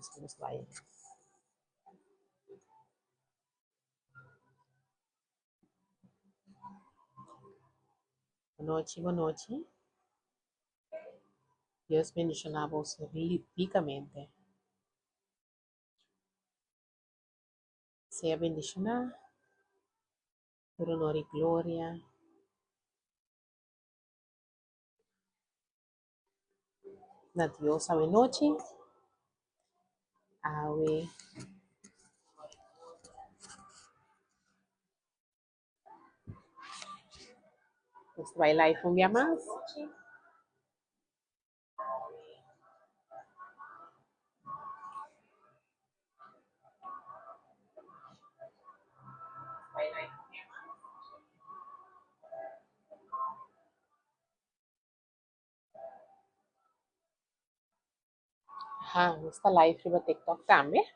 Estamos lá. Boa noite, boa noite. Deus bendicionar você ricamente. Seja bendicionar, por honor e glória. Na Deus, ave noite. Ave. Você vai lá e um dia mais. Está live no TikTok também.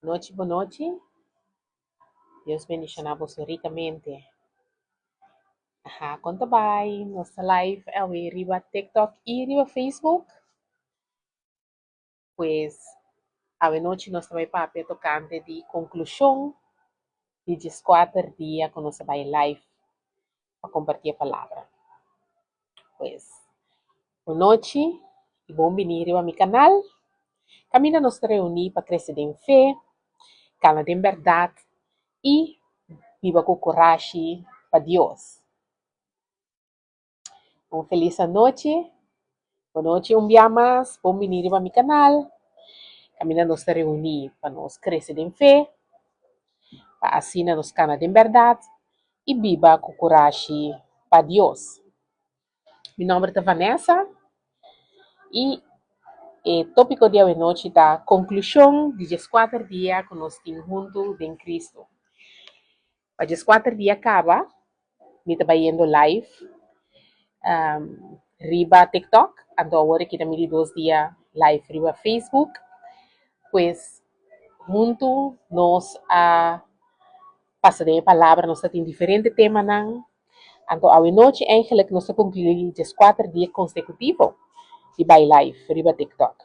Noite, boa noite. Deus bendicionar você ricamente. Conta bem. Nossa live é riba TikTok e riba Facebook. Pues, a noite nós também para tocante de conclusão de 4 dias que nós vai live para compartilhar a palavra. Pues, boa noite e bom vir ao meu canal. Camina nos reunir para crescer em fé, cala em verdade e viva com coragem para Deus. Uma feliz noite. Boa noite, dia mais. Bom vir ao meu canal. Camina nos reunir para nós crescer em fé, para assim nos cala em verdade e viva com coragem para Deus. Meu nome é Vanessa e o tópico de hoje noite da conclusão de 4 dias que nós temos juntos em Cristo. Para 4 dias acaba, me está indo live, riba TikTok, então agora que também 2 dias live riba Facebook, pues junto nós passaremos a palavra, nós temos diferentes temas, então hoje noite eigenlijk nós concluímos 4 dias consecutivos de live riba TikTok.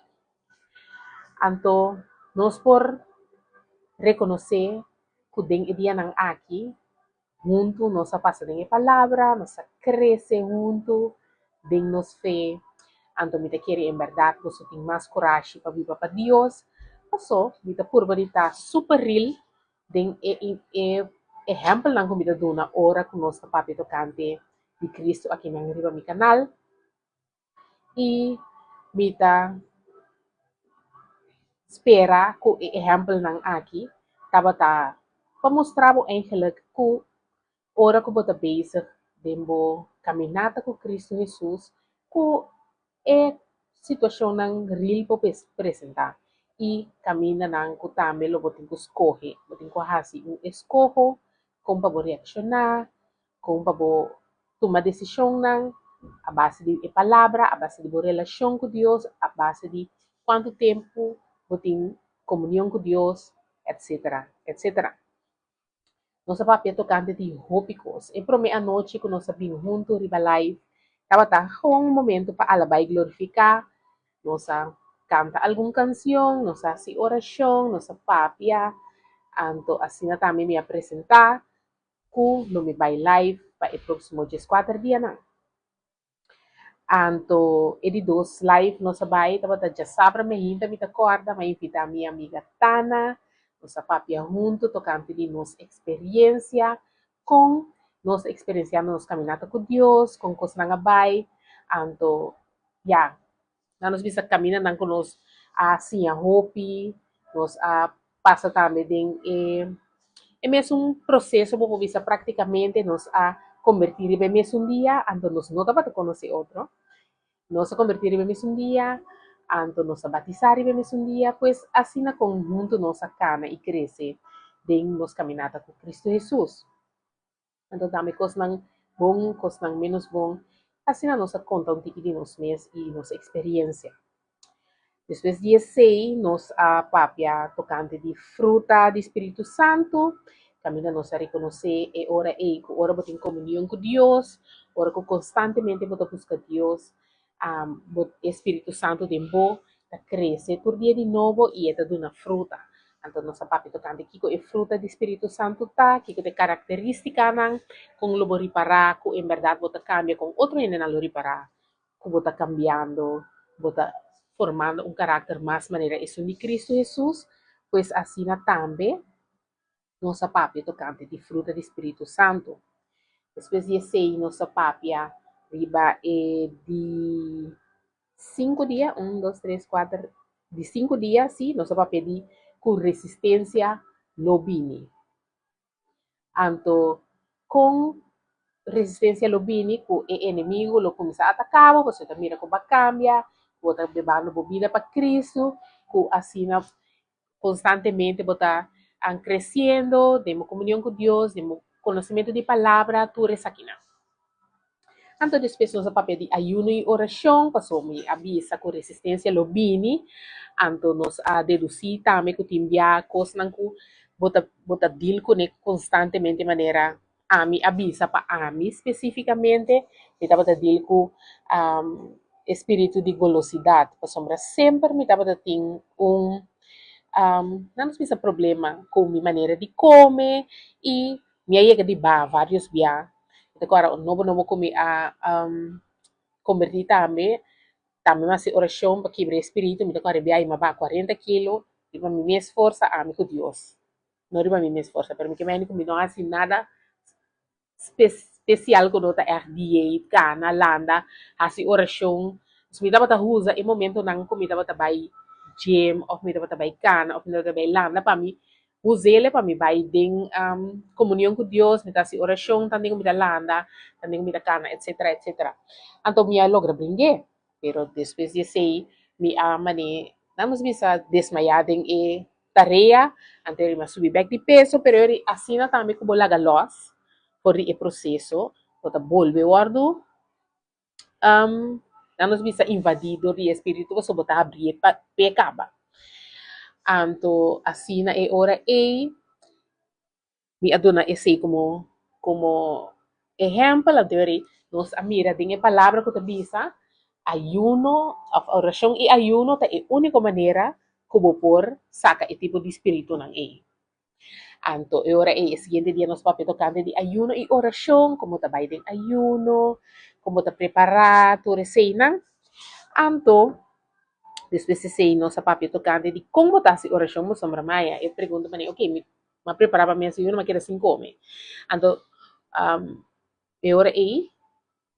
Então, nós por reconhecer que o dia não aqui, junto, nós passamos a palavra, nós crescemos junto, de nos fé. Então, me quer em verdade, você tem mais coragem para viver para Deus. Então, me por estar super real, de exemplo não me dá na hora que nós papai tocante de Cristo aqui no meu canal. E me espera que o exemplo não aqui estava para mostrar eigenlijk que ora que você bezig dembo caminhada com Cristo Jesus que é situação não real para apresentar e caminha não que também lo botem que escolhe botem que fazer escolho como para reaccionar como para tomar decisão não a base de palavra a base de relação com Deus a base de quanto tempo botem comunhão com Deus etc etc. Nossa papel tocante de hópicos. E prome a noite que nós sabimos junto, riba live, estava um momento para alabar e glorificar. Nossa canta alguma canção, nossa si oração, nossa papia. Então, assim também me apresentar com no me vai live para o próximo 4 dias. Então, ele dos live nossa vai, estava já sabe, me hinta, me acorda, me invita a minha amiga Tana, nossa papia junto, tocante de nossa experiência com nossa experiência nos caminhada com Deus, com coisas na vai. Então, já, nós visa caminhar com nós assim a hope, nós passa também é mesmo um processo para visa praticamente nós convertir em mesmo um dia, então nós não estava a conhecer outro. Nós convertir em mesmo um dia, então nós batizar em mesmo um dia, pues assim na conjunto nossa cana e cresce em nossa caminhada com Cristo Jesus. Então também coisas não bom, coisas não menos bom, assim na nossa conta um tique de nós mesmos e nossa experiência. Depois dia 6, nós papia tocante de fruta do Espírito Santo, caminha nós a reconhecer e ora botar em comunhão com Deus, ora que constantemente botar buscar Deus, Espírito Santo de bom, cresce por dia de novo e está dando fruta. Então, nossa papi tocante kiko e fruta do Espírito Santo tá, kiko de característica nang, kung lobo reparar, kung em verdade bota cambia com outro ainda não reparar, kung bota cambiando, bota formando um caráter mais maneira isso de Cristo Jesus, pois assim também nossa papi tocante de fruta do Espírito Santo. Depois de sei nossa papia riba de 5 dias, 1, 2, 3, 4, de 5 dias, sim, nossa papia de com resistência lobini. Anto, com resistência lobini, com o inimigo lo começa a atacar, você também mira como cambia, você bebendo bebida para Cristo, com assim constantemente botar crescendo, temos comunhão com Deus, temos conhecimento de palavra, tudo isso aqui. Anto depois nós papel de ayuno e oração, passou me avisa com resistência lobini, anto nós a deduzir também que timbia coisas não que bota deal com constantemente maneira ami avisa para ami especificamente, me tava deal com espírito de golosidade, passou sempre me tava tem não sei problema com minha maneira de comer e minha chega de bar vários dias. Agora, novo comi a convertir também mas oração para quebrar espírito, me agora biya maba 40 quilos, e para me esforça a mim com Deus. Não riba me esforça, pero me que me não assim nada especial quando está dieta, cana, landa, assim oração. Se me dá para usar em momento não comida para vai gym, ou me dá para vai cana, ou me dá para vai landa para mim. Usele para mim vai den comunhão com Deus, me dá assim oração, também comida landa, também comida cana, etc, etc. Então me logra brincar, pero depois de sei me ama ne, não me bisa desmaiada em tarefa, antes me subir back de peso, pero assim também como laga loss por el proceso, bota volve guardo, nanos bisa invadido di espiritu so bota abrir pecaba. Anto assim na e ora mi aduna esse como ejemplo a teoria nos amira dinge palavra que te bisa ayuno of oração e ayuno ta é única maneira como por saca e tipo de espírito nang Anto, e ora el siguiente día nos papi tocante de ayuno y oración, como ta baiden ayuno, como ta preparar tu recena. Anto, después se sei nos papi tocante de como ta si oración mo sombra maya. Eu pergunto para ok, me prepara para minha ayuno, mas quero assim come. Anto, e ora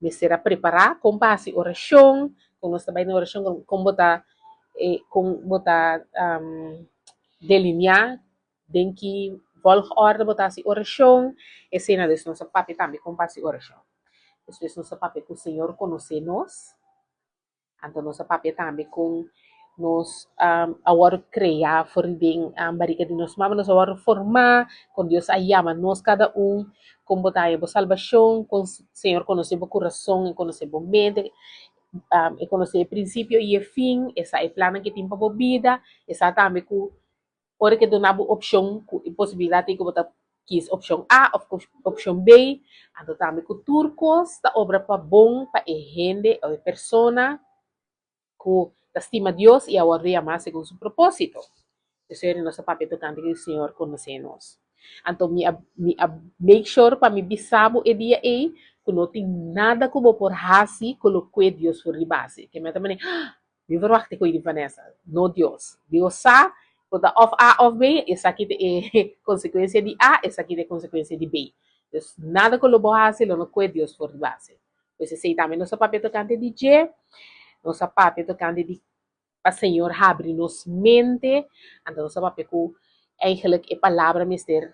me será preparar com base oração, com nós também na oração, com botar delinear, tem que volgorde botar se oração, e cena desse nosso papi também com base oração. Depois nosso papi com o Senhor conhecer nós, então nosso papi também com nos agora criar for bem barriga de nós mas nós agora formar com Deus aí ama nós cada com botar a salvação com o Senhor conhecer o coração e conhecer a mente e conhecer o princípio e o fim essa é o plano que tem para a vida essa também com hora que donava opção com possibilidade que botar quis opção A ou opção B então também com turcos da obra para bom para a gente ou a pessoa que estima Deus e agora mais segundo seu propósito. Isso é nosso papel tocante que o Senhor conhece-nos. Então, make sure para me bisabo e dia aí que não tem nada como por hasi coloque Deus por base. Que me também me verwachte com ele Vanessa. No Deus. Deus sabe quando of A of B, essa aqui é consequência de A, essa aqui é consequência de B. Então, nada que lo hasi, lo não que Deus por base. Pois esse também nosso papel tocante de G, nosso papel tocante de para Senhor abre nos mente, então nosso papel que eigenlijk é palavra mister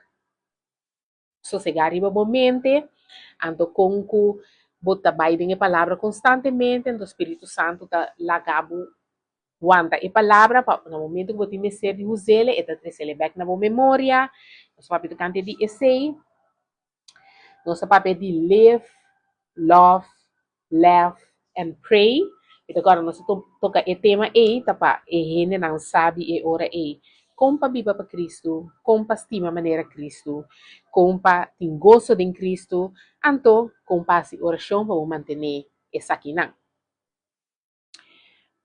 sossegar em mente, então com que bota baile a palavra constantemente, então o Espírito Santo tá lagabo guanta a palavra para no momento que você mister de usele, é trazer back na memória, nosso papel tocante de essay, nosso papel de live, love, laugh and pray. Então, agora nós toca o tema e tapa e gente não sabe e ora e compa viva para Cristo, compa estima maneira Cristo, compa tem gosto de Cristo, anto compa se oração para manter essa aqui não.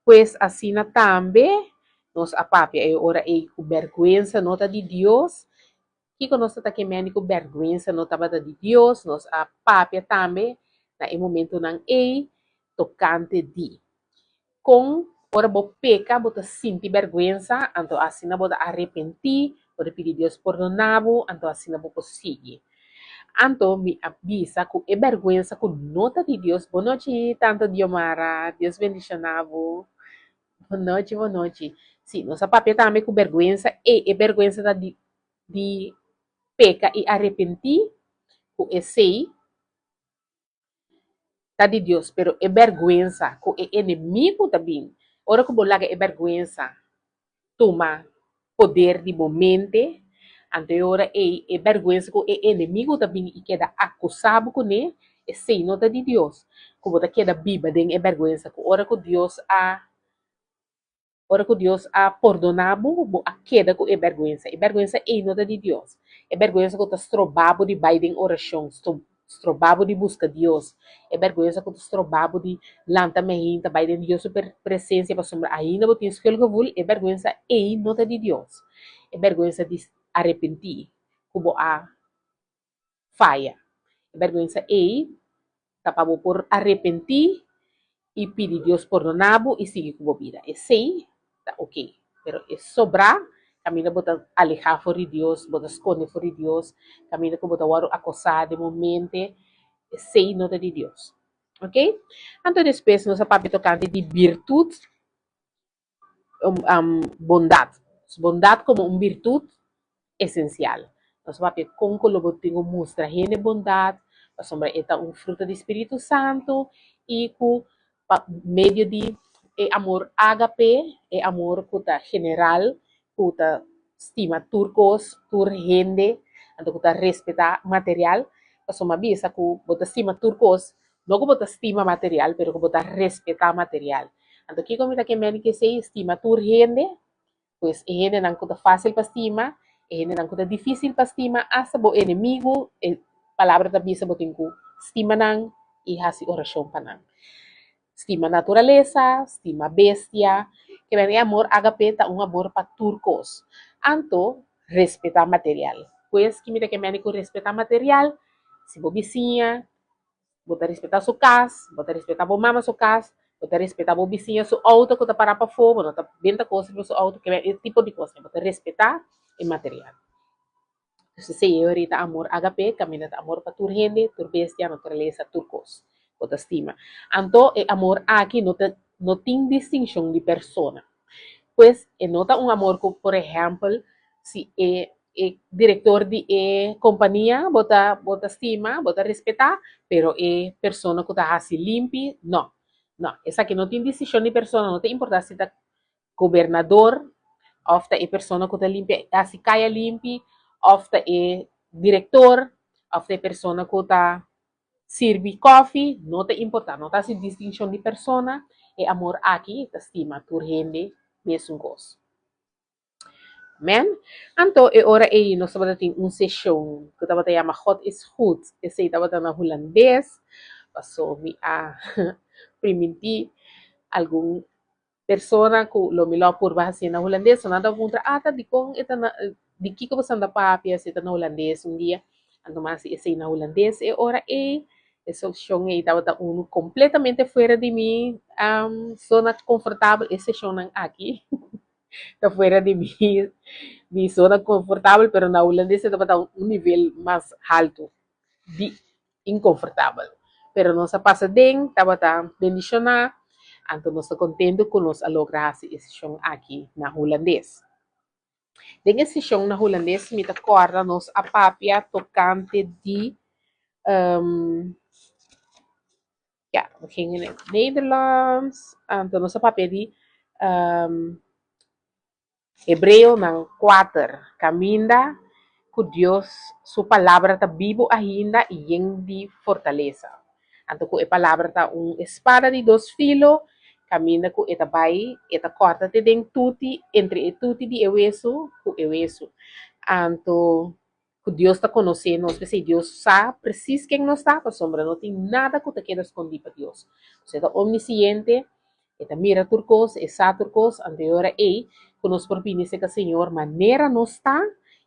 Pues assim na também, nós a papia é ora é com vergüenza nota de Deus, que nós está queimando com vergüenza nota de Deus, nós a papia também, na em momento não é tocante de. Com ora bo peca, bota sentir vergüenza, então assim na bota arrepentir, bota pedir Deus perdonado, então assim na bota seguir. Anto me avisa que é vergüenza com nota de Deus. Boa noite, tanto Diomara. Deus bendicionavo. Boa noite, boa noite. Sim, nossa papel também com vergüenza é vergüenza de peca e arrepentir, com esse tá de Deus, pero é vergüenza, com é inimigo também. Ora que bolaga é vergüenza, toma poder de momento, anterior é vergüenza com é inimigo também e queda acusado com ele, é sem nota de Deus. Como da queda biba, é vergüenza, com ora que Deus a perdonado a queda com é vergüenza. É vergüenza é nota de Deus. É vergüenza que está trobado de Biden oração, trobado de busca Deus. É vergüenza que está trobado de lanta mehinta Biden Deus super presença para sombra. Ainda botin escolha que vul, é vergüenza é nota de Deus. É vergüenza de arrepentir, como a falha. É vergüenza é capaz por arrepentir e pedir Deus perdonado e seguir com a vida. É sei, tá ok. Pero é sobrar, caminho bota alejar fora de Deus, bota esconder fora de Deus, caminho que bota waro acosar de momento, é sei nota de Deus. Ok? Então, depois, nós papi tocante de virtude, bondade. Bondade como uma virtude essencial. Nós papi com que logo tenho mostra gente bondade, a sombra é um fruto do Espírito Santo e com meio de amor ágape, amor kuta general, kuta estima turcos, tur gente, então kuta respeitar material, paso mabisa ku bota estima turcos, não ku bota estima material, pero ku bota respeitar material. Então que comida que men que se estima tur gente, pues gente não kuta fácil para estima, gente não kuta difícil para estima, hasta bo inimigo, palavra da bisa botingku, estima nang, e hasi oração pa nang. Estima natureza, estima bestia, que vem amor agapeta, um amor para turcos. Anto, respeitar material. Pues, que mira que me respeitar material, se vou vizinha, vou respeitar sua casa, vou respeitar a mama sua casa, vou respeitar a vizinha, sua auto, que tá parar para fogo, não tá vendo coisa para sua auto, que é esse tipo de coisa, vou respeitar o material. Então, se eu ahorita amor agape, caminha amor para tur gente, tur bestia, natureza, turcos. Autoestima. Anto, amor aqui não tem distinção de persona. Pues, nota um amor que, por exemplo, se é diretor de companhia, bota estima, bota respeitar, pero é persona que está assim limpa, não. Não, essa aqui não tem distinção de persona, não tem importância se é governador, ou é persona que está limpa, assim caia limpa, ou é diretor, ou é persona que está sirve coffee, não te importa, não está se distinção de persona, é amor aqui, estima, por gente, mesmo gosto. Amen? Então, é hora aí, nós estamos tendo uma sessão que estava chamando Hot is Goed. Esse aí estava na holandês, passou-me a permitir algum persona que lo melhor por base na holandês, nada contra, tá de com, de que você anda papia, se está na holandês um dia, então, mas esse aí na holandês, é hora aí, essa opção aí estava completamente fora de mim, zona confortável, esse chão aqui, está fora de mim, minha zona confortável, pero na holandesa estava um nível mais alto de inconfortável. Pero nossa passa bem, estava bendicionar, então nós estamos contentes com nós a lograr esse chão aqui na holandês. Den esse chão na holandês, me acorda nós a papia tocante de ja, we gingen in het Nederlands. Então, nossa papel de Hebreu ng 4. Caminda com Deus, sua palavra está vivo ainda e de fortaleza. Então, com a palavra está espada de dois filos, caminda com esta bai, esta corta te den tutti, entre tutti de eweso, com eweso. Então, que Deus está conhecendo, nós pensamos, Deus sabe preciso quem nós está, a sombra não tem nada que te queira esconder para Deus. Você está omnisciente, Eta mira turcos, esa turcos, anterior e, que nos propine que Senhor maneira nos está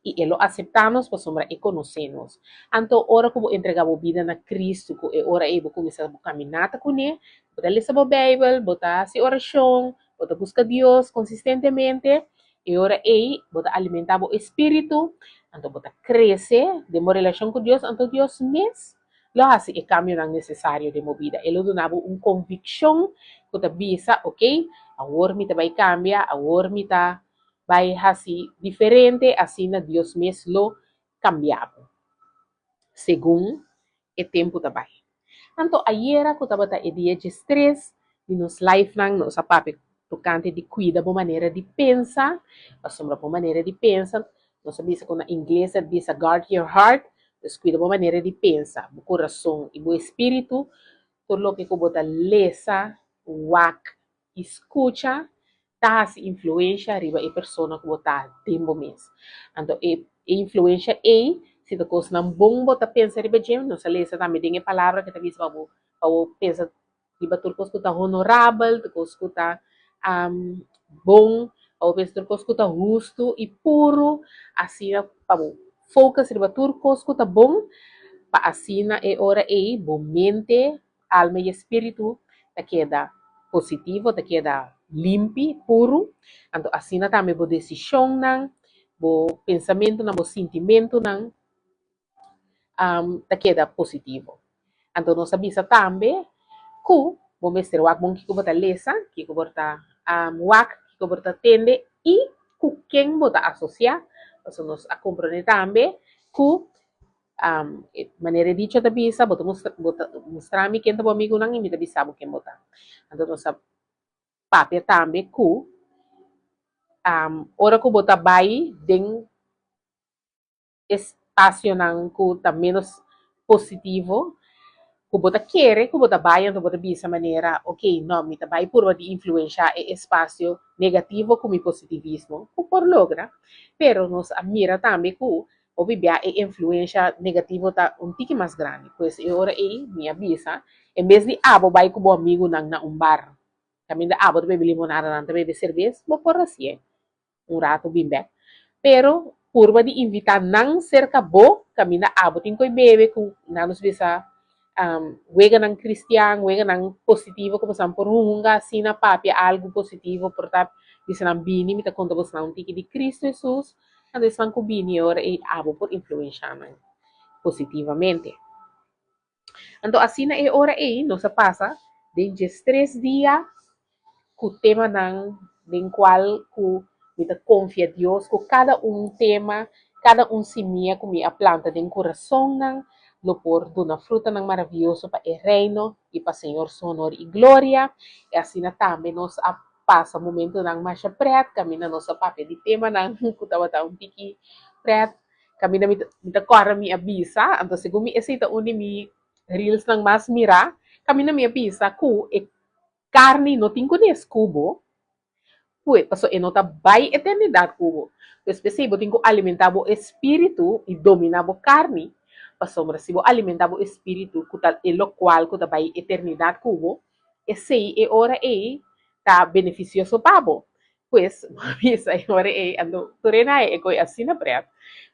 e ele aceptamos para sombra e conhecemos. Então, ora como entregamos a vida na Cristo, que ora e começar a caminhar com ele, botar ler a Bíblia, botar se oração, botar buscar Deus consistentemente, e ora e botar alimentar o espírito, então botar crescer, de uma relação com Deus, então Deus mesmo lo hace o cambio não necessário de movida. Ele donava uma convicção que te bisa, ok, agora me vai cambiar, agora me vai assim diferente, assim na Deus mesmo lo cambiava. Segundo o tempo também. Então, ayer eu estava a dia de estresse, de nos life nang, nos papi, tocante de cuida por maneira de pensar, a sombra por maneira de pensar, nós sabemos que na inglês diz guard your heart, pues cuida por maneira de pensar, o coração e o espírito, todo lo que bota lesa, wak, escucha, tá se influência arriba a pessoa que bota tempo mesmo. Então, a influência é se a coisa não bom bota pensa riba jem, não se lesa também tem a palavra que talvez vamos pensa riba tur coisa que tá honorável, tu coisa que tá bom, ou pensa tur coisa que tá justo e puro, assim vamos focus riba tur coisa que tá bom, para assim é hora é bom mente, alma e espírito, te queda positivo, te queda limpo, puro, então assim também bo decisão não, bo pensamento não, bo sentimento não, te queda positivo. Então, nós sabemos também que o mestre wak mong kiko bota lesa, kiko bota wak, kiko bota tende, e ku quem bota associar, então nós a compreender também que maneira dicha da bisa, bota mostrar mi quem tá amigo nang imita bisa mo quem bota. Então, nós papel também que ora que bota bai den espaço nang que tá menos positivo, que bota querer, que bota vai, então bota bisa maneira, ok, não, me vai por de influenciar e espaço negativo como positivismo, que por logra, pero nos admira também que o bibia e influência negativo tá tique mais grande, pois eu ora e minha bisa, em vez de abo vai com o amigo nang na bar, também da abo bebe limonada nang bebe cerveja, bo por assim, rato bim back, pero curva de invitar nang cerca bo, camina abo tem que bebe com nanos bisa wega ng Christian, wega ng positivo, como saan por hunga, sina papia algo positivo, por tap, bisa ng bini, mita kontabos na tiki di Cristo Jesus, and is ng kubini ora e abo por influensya ng positivamente. Então, assim na e ora e, no sa pasa, de 3 dias, ku tema ng, den qual ku mita confia Dios, ku cada tema, cada simia ku mi a planta den coração ng lo por dona fruta ng maravilhoso pa e reino e pa Senhor su honor e glória e assim na também nos a passa momento ng masya pret kami na nos a papel di tema ng kutawa taong tiki pret kami na mita kora mi abisa anto según mi esita uni mi reels ng mas mira kami na mi abisa ku e carne no tenho nem cubo pues paso enota by eternidade cubo pues específico tenho alimentar o espírito e dominar o carne pasombra se alimentar o espírito kutal e lo qual kuta by eternidade cubo e sei e ora e tá beneficioso pabo pues misa e ora e ando torena e coi assina prea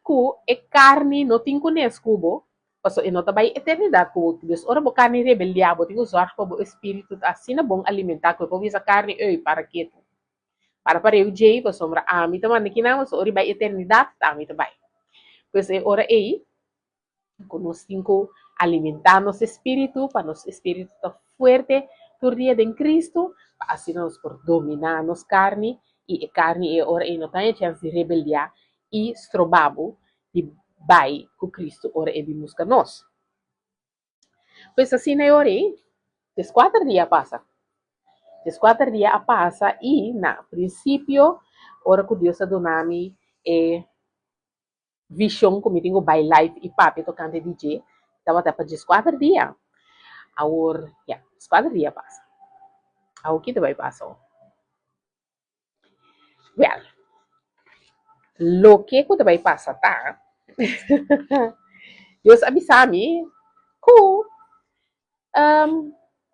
ku e carne no tenho nem cubo paso enota by eternidade cubo Deus ora bo carne rebeliabo tenho usar po o espírito assina bom alimentar ko po visa carne ei para que para eu jay pasombra ami taman kinamos ori by eternidade ami tabay pues e ora e conosco alimentar nosso espírito, para nosso espírito estar forte por dia de Cristo, para assim nós por dominar nossa carne, e a carne é hora e não tem chance de rebeliar, e estrobabo de vai com Cristo, ora e de busca nós. Pois assim na hora, des 4 dias passa. Des 4 dias passa e, na princípio, ora que Deus adonami é vision como tenho by life e papi tocante DJ, estava até para 4 dias. Agora, ya, 4 dias passa. Agora que vai passar? Well, lo que vai passar, tá? Deus avisar-me que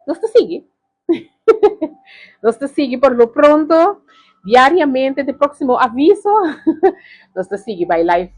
nós está seguindo. Nos te sigue por lo pronto, diariamente, de próximo aviso. Nos te sigue by live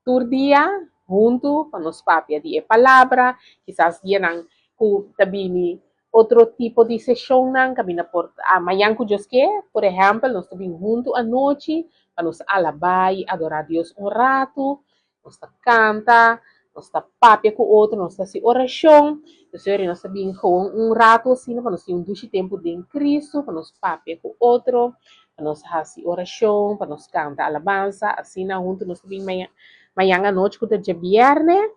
tour dia, junto con los papias de palabra, quizás llenan ku tabini outro tipo de sessão nang kami na por amanhã que Deus quer, por exemplo, nós estamos juntos à noite para nos alabar e adorar Deus um rato, nós canta, nós papia com o outro, nós se oração, o Senhor nós também com um rato assim, para nós ter um duche tempo de Cristo, para nós papia com o outro, para nós fazer oração, para nós cantar alabança, assim na junto nós também amanhã à noite que é dia viernes,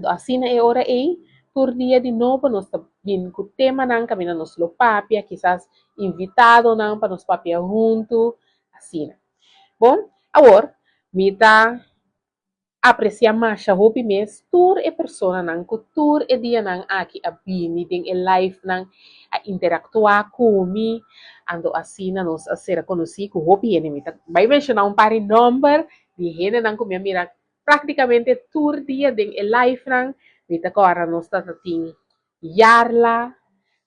assim é hora aí, por dia de novo, nós também com o tema não, kami na nos lo papia, quizás invitado não, para nos papia junto, assim. Bom, agora, mita apreciar mais a roupa mes, tour e persona não, que tour e dia não, aqui a bini, tem e live não, a interactuar comigo, ando assim, nós a ser conhecido, com roupa e mita, vai mencionar um par de number, de gente não, como mira, praticamente tour dia, tem e live não, mita agora nós está tem Yarla,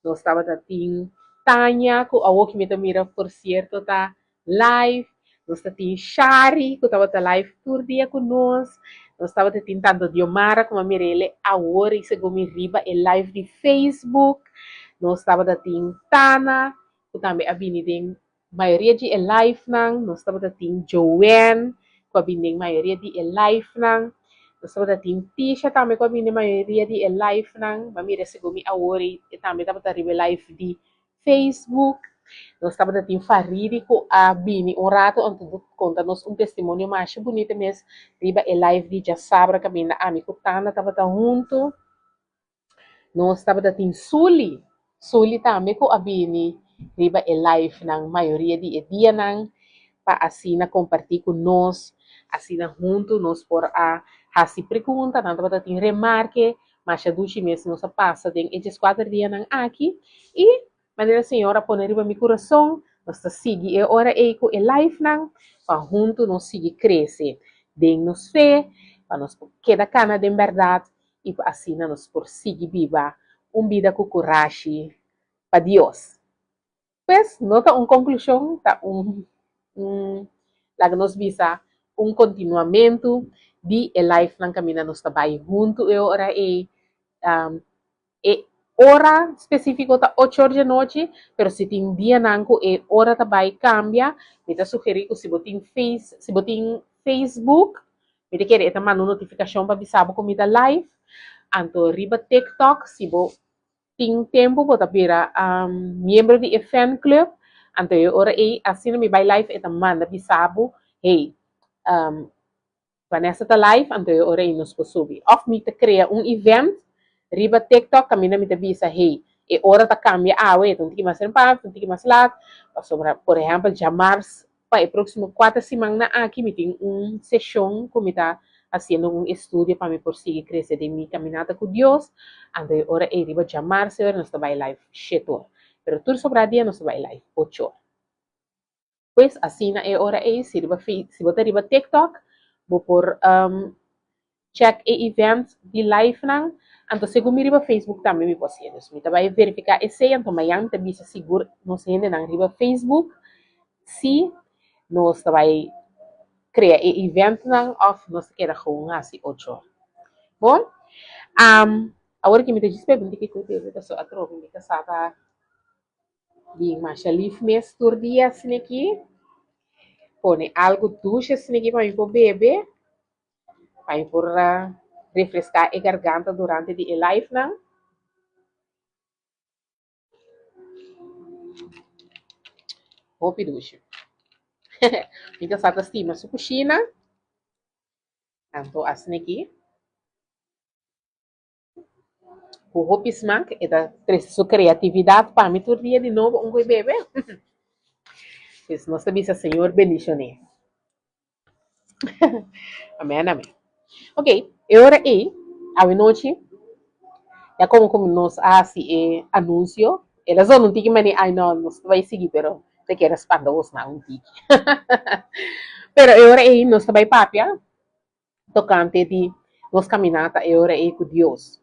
nós estava tem Tanya, que a que mita mira, por certo, tá live, nós tem Shari, que estava live tour dia conosco, nós estava tentando Diomara, como a Mirelle, agora, e segundo riba, é live de Facebook, nós estava tem Tana, que também a Bini tem maioria de live nang, nós estava tem Joanne, que a Bini maioria de live nang, nós estava tem Tisha, também que a Bini maioria de live nang, mas mira segundo agora, e também estava riba live de Facebook, nós estávamos tendo farídico a Bini um rato onde conta-nos um testemunho mais bonito mesmo. Riba é live de Jassabra, que a amigo Tana estava junto. Nós estávamos tendo Suli. Suli também com a Bini. Riba é live na maioria de dia não para assim compartilhar com nós, assim junto nós por a fazer pergunta, não estava tendo remarque, mas a duche mesmo nos passa tem esses 4 dias não aqui e maneira senhora pôr riba meu coração, nós está seguir e hora eco e live não, para junto nós seguir crescer, den nos fé, para nós queda cana de verdade e assim nós por seguir viva vida com coragem para Deus. Pues, nota uma conclusão, tá lá nos visa continuamento de life ng kami na nos tabay junto e ora hora específico ta 8 horas de noche, pero se tem dia nanko hora tabay cambia, mita sugeri ko si boting Facebook, mita kere eta manu notificação para bisabo ko mita live, anto riba TikTok, si bo ting tempo bota pira membro de fan club, anto eu ora assim me vai live eta manda bisabo, hey, Vanessa tá live, anto eu ora nos posubi. Of me te cria event, riba TikTok, kami na me te bisa, hey, e ora ta cambia awe, tunti mas rempa, tunti mas lat, sobra, por exemplo, já março, para o próximo 4 semanas aqui, me tem sessão, como tá haciendo un estudio para me perseguir crecer de mi caminata con Dios. Ando ahora arriba ya marzo, no está by live 7 horas. Pero tú sobre día no está by live 8 horas. Pues así na ahora si você arriba TikTok, vou por check events de live nang. Anto según mi riba Facebook também me posee. Me vai verificar esse anto mayan te bisa seguro no se hende nang riba Facebook. Si no está vai cria event nang of no se queda gewoon asi 8 horas. Bom, agora que me diz pergunta que eu tenho que só atropo me casava de marcha livre mês por dia assim aqui, pone algo doce assim aqui para mim para beber, para mim por refrescar a garganta durante o live não. Roupa doce. Então só estima sua coxina, então assim aqui. O roupa smack é da sua criatividade para mim todo dia de novo um coi bebê. Pues nós também Senhor bendiciones. Amém, amém. Ok, agora a noite, já como nós assim anúncio, elas não tem que mani, ai não, nós vai seguir, pero te quero responder os na um tique. Pero agora nós vai papia, tocante de nós caminata, agora com Deus.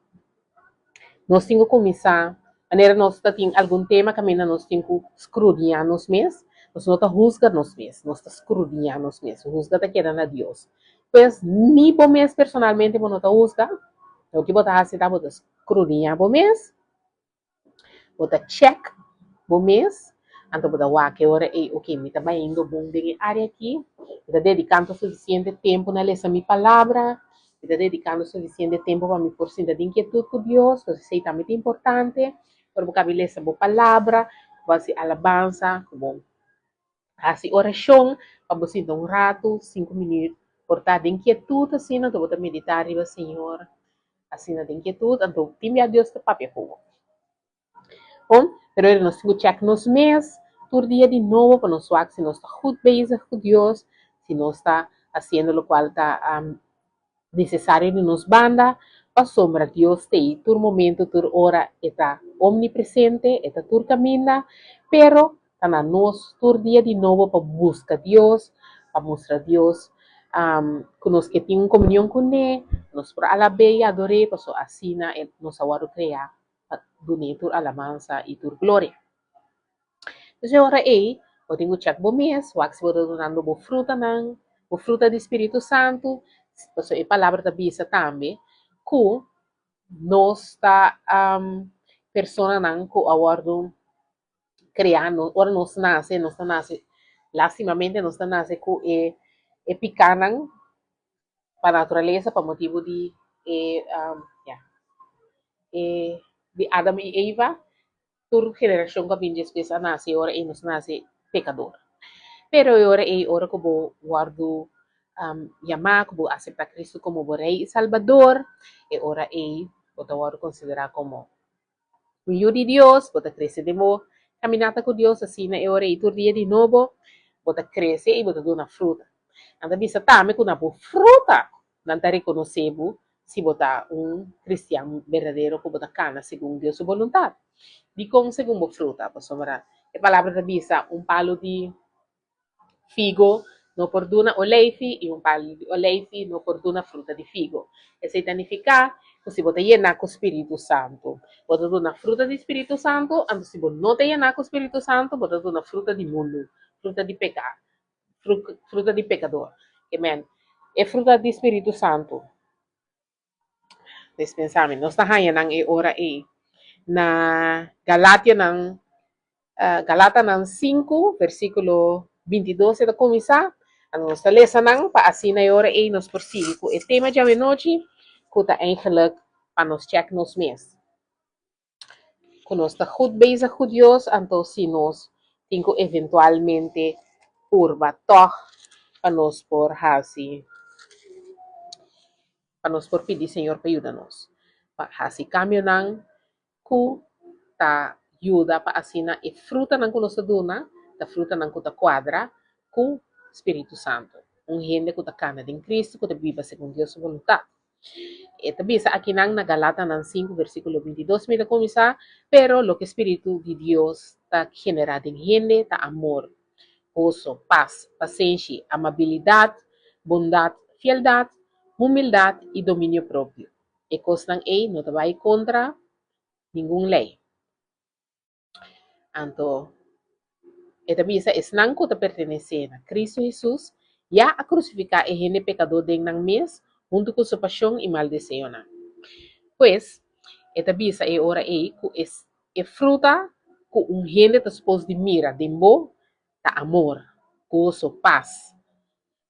Nós temos que começar, maneira nós tem algum tema que nós temos que escrutinar nos mês, nós não está juzga nos mês, nós está escrutinar nos mês, juzga está querendo a Deus. Pois, mi bom mês personalmente, não está juzga, o que botar assim, tá botar escrutinar bom mês, botar check bom mês, então botar o que hora é, ok, me está indo bom de área aqui, me está dedicando suficiente tempo na lição minha palavra, me está dedicando suficiente tempo para me por cima de inquietude com Deus, que isso é muito importante, para vocabulizar boa palavra, para se alabança, bom, assim oração, para você dar rato, 5 minutos, por estar de inquietude, assim, então botar meditar, riba, Senhor, assim, de inquietude, então, time a Deus, te papel, bom, pero ele nos check nos mês, por dia de novo, para nós ver se nós está goed bezig com Deus, se nós está fazendo o qual está necessário de nos banda, para sombra Deus tem, por momento, por hora, está omnipresente, está por caminho, pero está na nós, por dia de novo, para buscar Deus, para mostrar Deus, que nós que tem uma comunhão com Ele, nós por alabeia, adorei, para assim, nós agora criar, donate tur alabanza e tur glória. Então, ora aí, eu tenho check bom mês, o que você dando boa fruta não, boa fruta do Espírito Santo, então a palavra da Bíblia também, que nós está persona não que aguardo criando, ora nós nasce, lastimamente nós nasce que é picanan para a natureza, para motivo de yeah, de Adam e Eva, por geração que vem depois a nasce, ora e nos nasce pecador. Pero ora e ora que vou guardo chamar, que vou aceitar Cristo como o Rei e Salvador, e ora e vou guardo considerar como filho de Deus, vou crescer de mo, caminhar com Deus assim, e ora e todo dia de novo, vou crescer e vou dar uma fruta. Anda bisa também com uma fruta, não está reconhecendo se botar cristiano verdadeiro que botar cana segundo Deus sua vontade. Di kung segundo fruta, pasomra. E palavra da bisa, palo de figo não produna oleifi e palo de oleifi não produna fruta de figo. E significa que se você llenar com o Espírito Santo, você dá fruta do Espírito Santo, então se você não te llenar com o Espírito Santo, você dá fruta de mundo, fruta de pecado, fruta de pecador. Amen. É fruta do Espírito Santo. Dispensame, nós está nang e ora e na Galata ng 5, versículo 22 ito começar. Ano sa lesa nang paasina ora e nos persigue. O tema de noite, kuta eigenlijk para nos check nos mês. Kung nos está goed bezig com Deus, então se nós tenho eventualmente urba toch para nos por hasi, para nos por pedir Senhor para ajudar-nos. Para hasi cambio nang ku ta ajuda para asina e fruta ng kuno sa duna, da fruta ng kuta quadra, com Espírito Santo. Gente que está cana de Cristo, que viva segundo Deus sua vontade. E também aqui na Galata ng 5, versículo 22, mira começar, pero lo que Espírito de Deus está generado em gente, está amor, gozo, paz, paciência, amabilidade, bondade, fieldade, humildade e domínio próprio. E coisas não não vai contra nenhuma lei. Então, esta bisa es nangko ta pertenece a Cristo Jesus, ya a crucificar e gente pecador de nang mes, junto com sua paixão e maldição. Pues, esta bisa é ora que é fruta que gente está suposto de mira, de bom, ta amor, gozo, paz,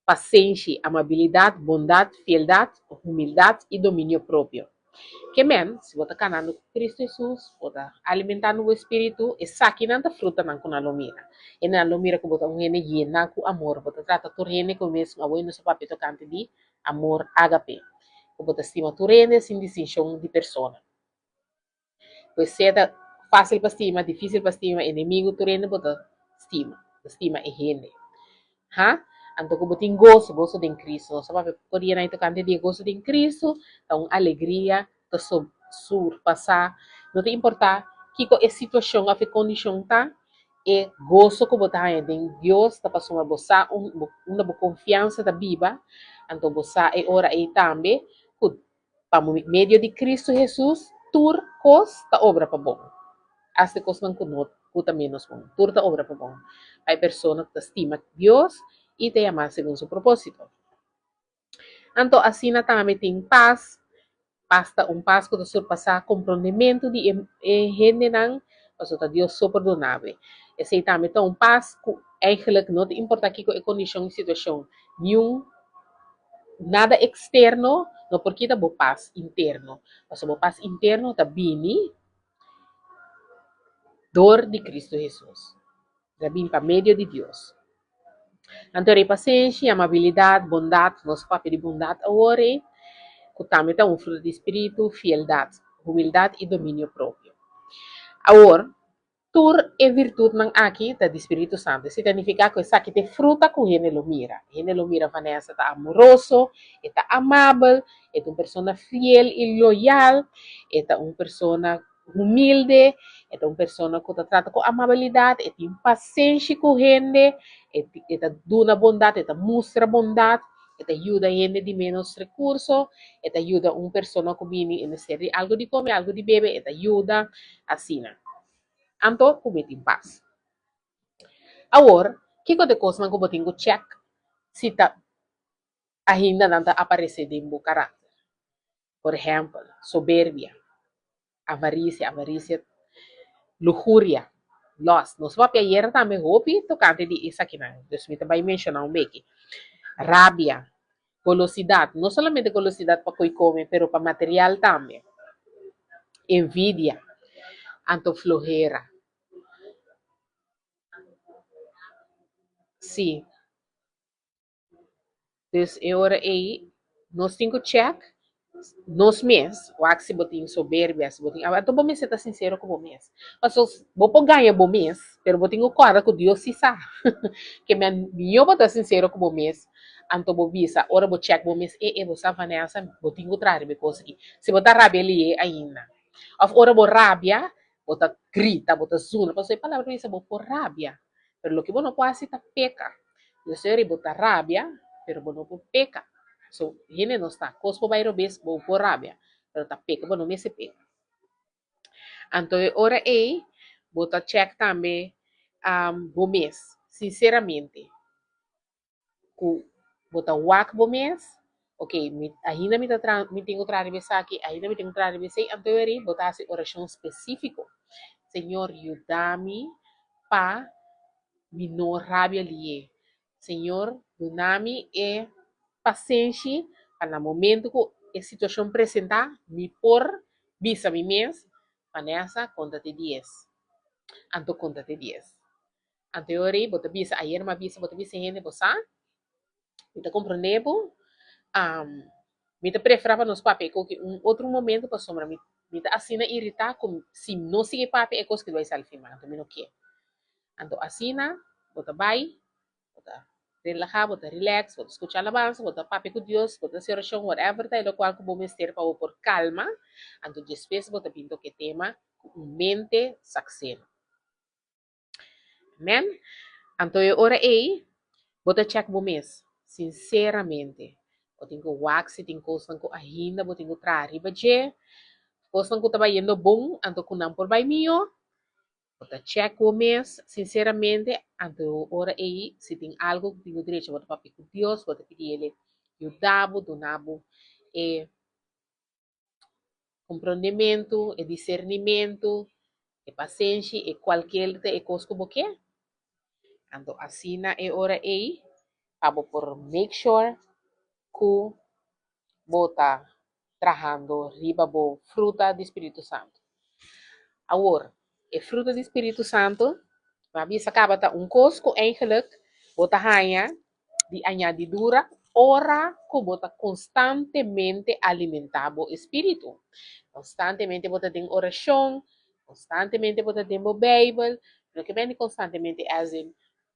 paciência, amabilidade, bondade, fieldade, humildade e domínio próprio. Que men, se você canando com Cristo Jesus, você alimentando o Espírito, e saki nanta fruta nang kuna lomira. E na lomira ko bota ngene yena ku amor, bota trata turene ko mesmo awoy no sa papito kante di amor agape. Ko bota estima turene sin distinção de persona. Pois se é fácil para estima, difícil para estima, inimigo turene bota estima e gente. Ha? Anto ko boting gozo din Cristo. Sa papito ko na ito kante di gozo din Cristo, taong alegria, to surpassar, não tem importar que a situação, a condição tá, é gozo que botar em Deus, tá passando a botar uma boa confiança da Bíblia, então botar é hora aí também, para meio de Cristo Jesus, tur cos tá obra para bom. hasta cosas que no, puta menos bom. Turta obra para bom. Hay personas que estima Dios y te llaman según su propósito. Anto assim na também tem paz, basta paz que surpassar compreendimento de generan, also Deus so perdonável. Esse também tem paz que eigenlijk não importa que a condição e situação, nenhum nada externo, não porque da paz interno. Also paz interno tá bini dor de Cristo Jesus. Da bem para meio de Deus. Anterior paciência, amabilidade, bondade, nosso papel de bondade agora, que também é fruto do Espírito, fieldade, humildade e domínio próprio. Agora, tur é virtude não aqui da do Espírito Santo. Significa que essa aqui tem fruta que ele lo mira. Ele lo mira Vanessa está amoroso, está amável, é uma pessoa fiel e loyal, é uma pessoa humilde, é uma pessoa que trata com amabilidade, é tem paciência com gente, é duna bondade, é mostra bondade, é ajuda gente de menos recursos, é ajuda uma pessoa que viene em ser algo de comer, algo de beber, é ajuda assim. Anto kumiting paz. Agora, que de coisa que eu tenho check se tá ainda não está aparecendo em meu caráter. Por exemplo, soberbia, avarícia, lujuria, loss. Nós vamos ayer também hopi tocante de isso aqui, né? Deus me também mencionar um aqui. Rabia, golosidade, não somente golosidade para comer, pero para material também. Envidia, antoflojera. Sim. Então, agora aí, nós temos que check nos mês, o que se botin soberbia, se botin, ah, bom mês está sincero com o mês. Mas vou por ganhar bom mês, pero botin o cara com Deus se sabe. Que me eu botar sincero com o mês, anto bo visa, ora bo check bom mês, vou saber nessa, botin o trabalho me conseguir. Se botar rabia ali ainda. Of ora bo rabia, bota grita, bota zuna, mas a palavra isso bo por rabia. Pero lo que vos no puedes hacer peca. Yo sei botar rabia, pero vos no puedes peca. So, yun não está. Cospo vai robes, bo por rabia. Pero tá peca, bo no me se peca. Então, ora aí, bota check também, bo mês. Sinceramente, ku bota wak bo mês, ok, ainda me tenho trabalho aqui, ainda me tenho trabalho aqui, então eu botar essa oração específica. Senhor, ajuda-me para me não rabia ali. Senhor, ajuda-me e paciência para no momento que a situação apresentar, me por visa mi mês, Vanessa, conta-te 10. Anto conta-te 10. Anteriori, bota visa, ayer ma visa, bota visa gente, bosa, me compreendebo, me preferava nos papéis, que outro momento para sombra, me assina irritar, como se não sigue papel, é coisa que vai sair filmando, também não quer. Anto assina, bota vai, bota relajar, bota relax, bota escuchar alabanza, bota papi com Deus, bota ser oração, whatever, tá, lo qual que vou mestre para por calma, anto después bota pinto que tema, mente saxeno. Amen? Anto eu ora aí, bota check bo mês, sinceramente. Eu tenho wax, tenho coisa que ainda, eu tenho trariba de, coisa que estava indo bom, anto que não por vai mio, bota check o mês, sinceramente, anto ora aí, se tem algo que tenho direito, bota papi com Deus, bota pedir ele, ajudabo, donabo, e compreendimento, e discernimento, e paciência, e qualquer coisa como que, anto assina e ora aí, para por make sure que bota trabajando riba bo fruta do Espírito Santo. Agora, a fruta do Espírito Santo, mas acaba tá cosco eigenlijk bota ganha de añadidura ora que bota constantemente alimentado o espírito. Constantemente bota tem oração, constantemente bota tem o Bible, lo que vem constantemente as in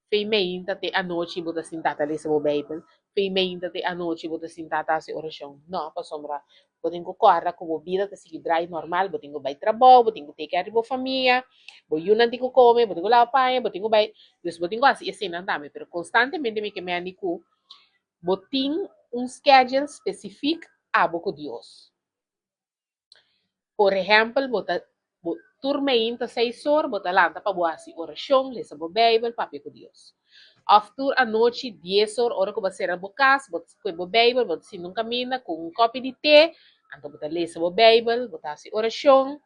feimenta te a noite bota sentata lesa o Bible, feimenta te a noite bota sentata se oração. Não, pa sombra, botem ko corra como vida te seguir dry normal, botem ko vai trabalho, botem ko take care da família, botem nanti ko come, botem ko lavar, botem ko vai, dus botem ko assim não dá, pero constantemente me que me anico, botem schedule específico a boco Deus. Por exemplo, bota turma inta 6 horas, bota lanta para boa si oração, lesa bo Bible, papi com Deus. After a noite, 10 horas, hora que você era bocas, bota com bo Bible, bota si num caminho com um copo de té, então bota lesa bo Bible, bota si oração,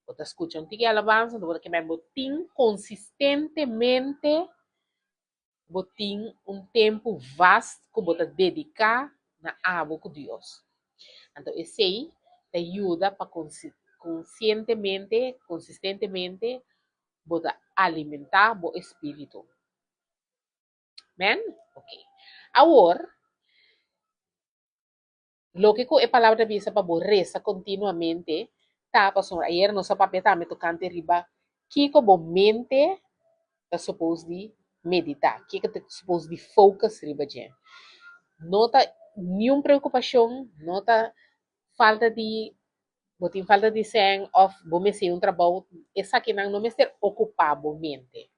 bota escuta um tique alabanza, bota que me botin consistentemente, botin um tempo vasto que bota dedicar na abo com Deus. Então, esse aí te ajuda para consistentemente, bota alimentar o espírito. Men? Ok. Agora, lo que é palavra bisa para reza continuamente, tá, pastor, ayer no sa papel tá me tocante riba, kiko bo mente tá supposed de meditar, kiko tá supposed de focus riba dyan. Nota nenhuma preocupação, nota falta de botin falta de sen of bo me se um trabalho, essa que não me ser ocupado mente.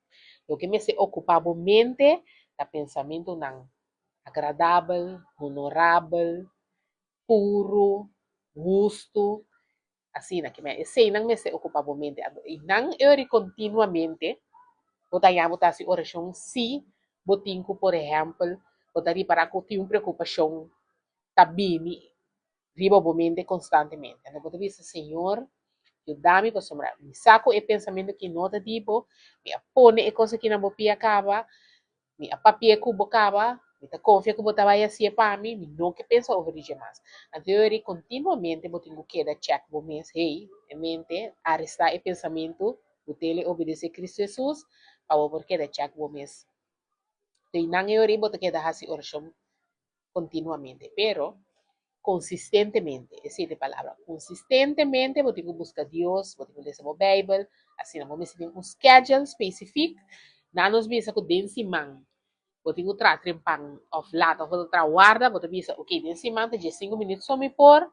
O que me se ocupado mente, tá pensamento não agradável, honorável, puro, justo, assim, na que me sei não me se ocupado mente. E não eu continuamente, botar botar se oração se botin ko por exemplo, botar para ko tem uma preocupação tabini riba bo mente constantemente. Então, botar bisa Senhor, ayúdame para sombrar. Me saco e pensamento que não te tipo, me apone e coisa que não vou acaba, me apapie que vou acaba, me ta confia que vou trabalhar assim para mim, me não que pensa over de mais. Então, eu continuamente vou ter que dar check vou mês, hey, em mente, arrestar e pensamento, vou ter obedecer Cristo Jesus, para vou que dar check vou mês. Então, não eu vou ter que dar assim oração continuamente, pero consistentemente, esa es la palabra, consistentemente, vos tengo que buscar a Dios, vos tengo que leer la Biblia, así no vamos a tener un schedule específico, nada nos bisa que den simang, vos tengo que tratar en pan of lata, vos tra guarda, vos te bisa, ok, den simang, te 5 minutos só me por,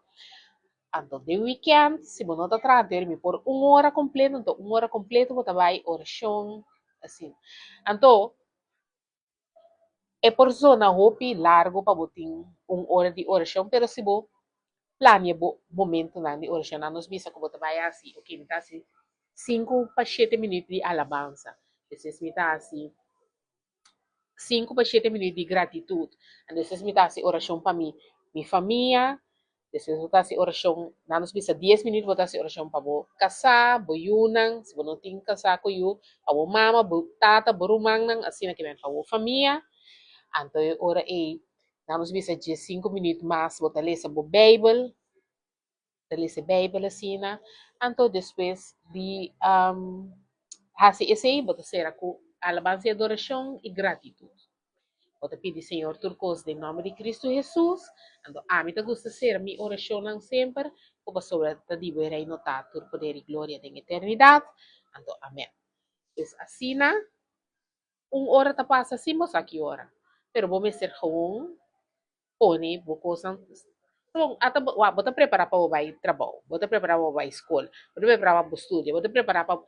então de weekend, se vos não tá tratando, me por 1 hora completa, então 1 hora completa, vos vai oração, assim. Então, é por zona hopi largo para botin 1 hora de oração, pero se vos plania momento na de oração nos bisa que bota vai assim, ok, me tá assim 5 para 7 minutos de alabança, depois me tá assim 5 para 7 minutos de gratitude, depois me tá assim oração para mim, minha família, depois me tá assim oração, na nos bisa 10 minutos bota assim oração para bo casar, bo yunang, se bo não tem casar com you, para bo mama, bo tata, bo rumang nang assim na que vem para bo família, então ora aí, na nos bisa 5 minutos mais bota ler sa bo Bible, lese Bible assim, né? Então, depois de fazer esse aí, você será com alabança e adoração e gratidão. Você pede, Senhor, tudo coisa em nome de Cristo Jesus. Então, a mim te gusta ser minha oração não sempre, como sobre te digo, irei notar todo poder e glória da eternidade. Então, amém. Então, assim, né? 1 hora te passa assim, mas aqui hora. Pero vou me ser gewoon, pone, vou coisa então, até bota preparar para o vai trabalho, bota preparar para o vai escola, bota preparar para o estudo, bota preparar para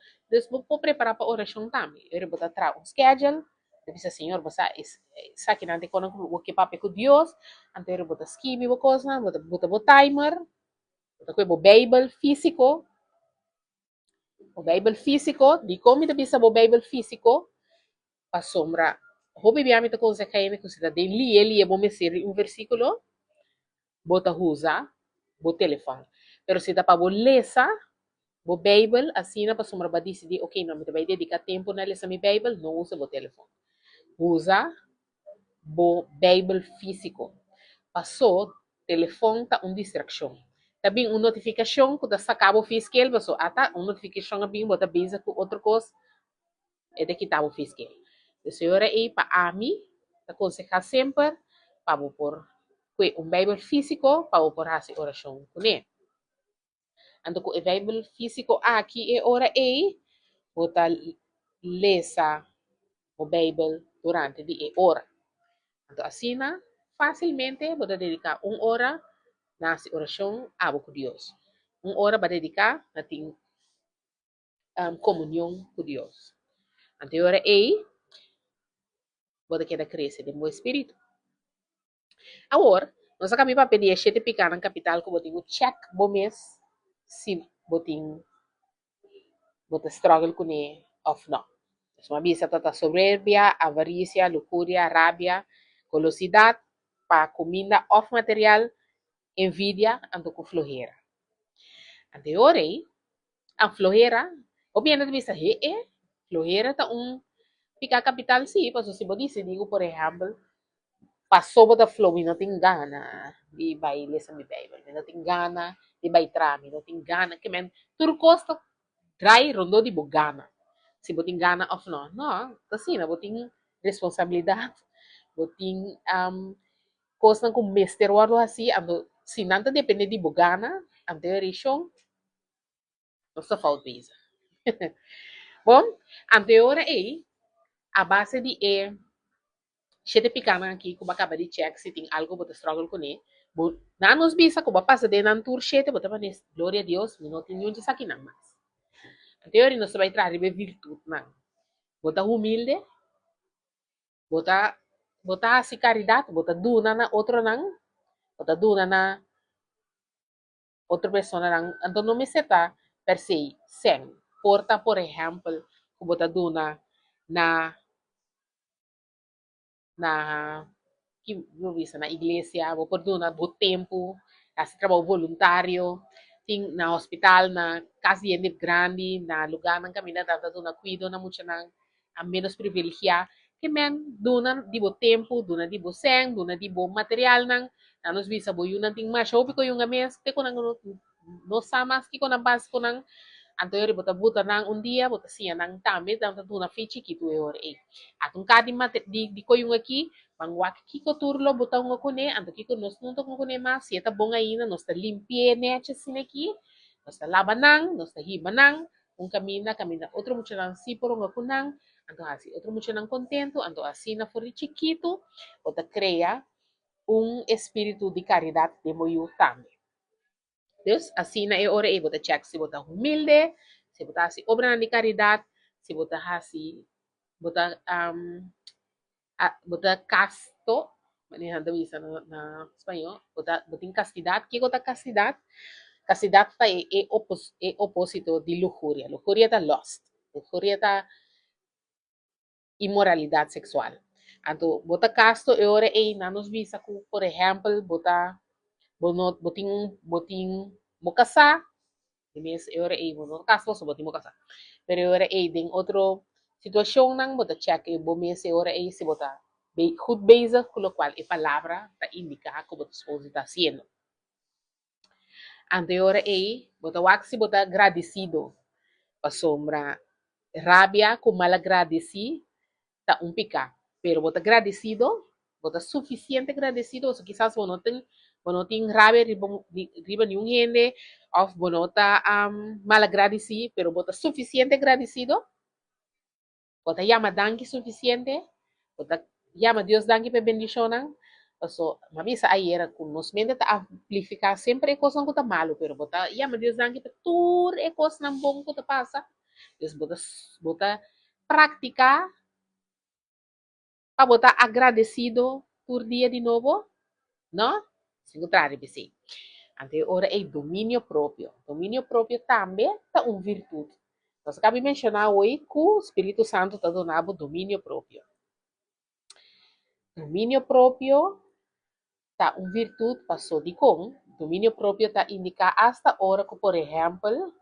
vou preparar para a oração também. Eu bota tra um schedule, eu disse Senhor, você sabe que não tem como o que papo com Deus, então eu bota esquema, coisa, bota timer, bota com o Bible físico, de como me bisa o Bible físico, para sombra, hobby biami to consegue que você tem li é bom me ser um versículo, bota usa, bota telefone. Pero se dá para lesa, bo Bible, assim na pasumra ba decidi, ok, não, me vai dedicar tempo na lesa mi Bible, não usa bo telefone. Usa bo Bible físico. Passou, telefone tá uma distração. Também uma notificação que tá cabo fiscal, passou, ata, uma notificação abim, bota bisa com outra coisa, é de que tabo fiscal. A senhora aí, para a mim, aconselhar sempre, para por um Bible físico, para por fazer oração com ele. Ando ko Bible físico aqui é hora e bota lesa o Bible durante de hora. Então assim, facilmente bota dedicar 1 hora na oração a Deus. 1 hora para dedicar na ting comunhão com Deus. Então hora e bota queda crescer de meu espírito. Agora, nós acabamos para pedir 7 picar na capital que botinho check bom mês, se botinho bota struggle com ele of não. So, mabisa tata soberbia, avarícia, lujuria, rabia, golosidade, para comida of material, envidia, ando com flojera. Ante orei, a flojera, obviamente bisa flojera ta pica capital sim, paso se você digo, por exemplo, passou da flow, não tem gana de baile sa mi Bible, não tem gana de baitrami, não tem gana, que men, tudo costa, dry rondo de bugana. Se você tem gana of não, não, assim, você tem responsabilidade, você tem coisa com mestre ou algo assim, ando, se não depende de bugana, ando rishon, não se falta isso. Bom, anterior é a base de siete picana aqui, como acaba de check, se tem algo que struggle com ele. Na nos bisa, como passa de nan tour siete, bota para glória a Deus, não tem nenhum aqui não mais. Anterior, nós vai trazer virtude, não. Bota humilde, bota si caridade, bota duna na outro não, bota duna na outra pessoa não. Então não me seta per se, sem. Porta, por exemplo, bota duna na na que não visa na igreja, vou por na do tempo, assim trabalho voluntário, tem na hospital, na casa de grande, na lugar na caminho da na cuido na muita na a menos privilegiada, que men dona di bo tempo, dona di bo seng, dona di bo material nang na nos visa bo yun ting mas hobi ko yung ames te ko nang no samas ki ko nang bas ko nang anterior bota buta nang un dia bota sia nang tambe dan tuna fichi ki tu eor atong kadi mate di ko yung aqui mangwak kiko turlo bota nga kune anto kiko nos nunto nga kune mas sieta bonga ina nos ta limpie neche sine ki nos ta labanang nos ta hibanang un camina outro mucho nang siporo nga kunang anto asi outro mucho nang contento anto asi na fori chiquito bota crea un espírito de caridade de moyu tambe. Deus, assim na hora e bota check se bota humilde, se bota assim obra de caridade, se bota assim bota bota casto, manejando isso na espanhol, bota castidade, que bota castidade? Castidade tá é opósito de lujuria. Lujuria tá lust. Lujuria tá imoralidade sexual. Então, bota casto e ora e na nos visa por exemplo, bota boting mo casar, mes ora e mo caso so boting mo casar. Pero ora e ding outro situação nang bota check e bo mes ora e se bota goed bezig, con lo cual a palavra ta indica como tu esposo está haciendo. Ante ora e bota waxi bota agradecido, pa sombra rabia com mal agradecido tá pica, pero bota agradecido, bota suficiente agradecido, so quizás bueno tem rabia riba nenhum gente, ou bueno tá mal agradecido, pero bota suficiente agradecido, bota llama danke suficiente, bota llama Deus danke pe bendicionan, so mabisa aí era com nos mente tá amplificar sempre a coisa que tá malo, pero bota llama Deus danke pe tur e coisa não bom que tá passa, Deus bota praticar para botar agradecido por dia de novo, não? Se contrário, PC. Ante ora é domínio próprio. Domínio próprio também é uma virtude. Nós acabamos de mencionar hoje que o Espírito Santo está donando domínio próprio. Domínio próprio está uma virtude, passou de com. Domínio próprio está indicar hasta hora que, por exemplo,